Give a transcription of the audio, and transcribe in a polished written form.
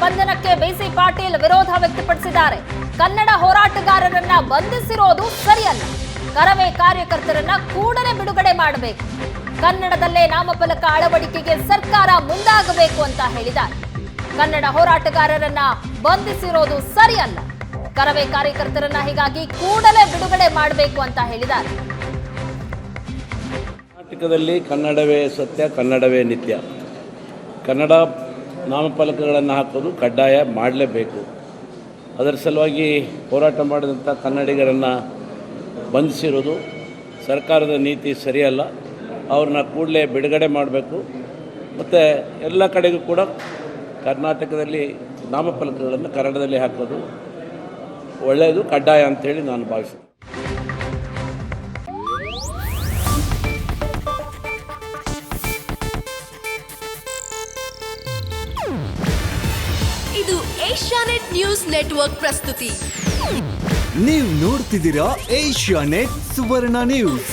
ಬಂಧನಕ್ಕೆ ಬಿಸಿ ಪಾಟೀಲ್ ವಿರೋಧ ವ್ಯಕ್ತಪಡಿಸಿದ್ದಾರೆ. ಕನ್ನಡ ಹೋರಾಟಗಾರರನ್ನ ಬಂಧಿಸಿರೋದು ಸರಿಯಲ್ಲ. ಕರವೇ ಕಾರ್ಯಕರ್ತರನ್ನ ಕೂಡಲೇ ಬಿಡುಗಡೆ ಮಾಡಬೇಕು. ಕನ್ನಡದಲ್ಲೇ ನಾಮಫಲಕ ಅಳವಡಿಕೆಗೆ ಸರ್ಕಾರ ಮುಂದಾಗಬೇಕು ಅಂತ ಹೇಳಿದ್ದಾರೆ. ಕನ್ನಡ ಹೋರಾಟಗಾರರನ್ನ ಬಂಧಿಸಿರೋದು ಸರಿಯಲ್ಲ. ಕರವೇ ಕಾರ್ಯಕರ್ತರನ್ನ ಹೀಗಾಗಿ ಕೂಡಲೇ ಬಿಡುಗಡೆ ಮಾಡಬೇಕು ಅಂತ ಹೇಳಿದ್ದಾರೆ. ಕರ್ನಾಟಕದಲ್ಲಿ ಕನ್ನಡವೇ ಸತ್ಯ, ಕನ್ನಡವೇ ನಿತ್ಯ. ಕನ್ನಡ ನಾಮಫಲಕಗಳನ್ನು ಹಾಕೋದು ಕಡ್ಡಾಯ ಮಾಡಲೇಬೇಕು. ಅದರ ಸಲುವಾಗಿ ಹೋರಾಟ ಮಾಡಿದಂಥ ಕನ್ನಡಿಗರನ್ನು ಬಂಧಿಸಿರೋದು ಸರ್ಕಾರದ ನೀತಿ ಸರಿಯಲ್ಲ. ಅವ್ರನ್ನ ಕೂಡಲೇ ಬಿಡುಗಡೆ ಮಾಡಬೇಕು. ಮತ್ತು ಎಲ್ಲ ಕಡೆಗೂ ಕೂಡ ಕರ್ನಾಟಕದಲ್ಲಿ ನಾಮಫಲಕಗಳನ್ನು ಕನ್ನಡದಲ್ಲಿ ಹಾಕೋದು ಒಳ್ಳೆಯದು, ಕಡ್ಡಾಯ ಅಂಥೇಳಿ ನಾನು ಭಾವಿಸ್ತೀನಿ. ಇದು ಏಷ್ಯಾನೆಟ್ ನ್ಯೂಸ್ ನೆಟ್ವರ್ಕ್ ಪ್ರಸ್ತುತಿ. ನೀವು ನೋಡ್ತಿದ್ದೀರಾ ಏಷ್ಯಾನೆಟ್ ಸುವರ್ಣ ನ್ಯೂಸ್.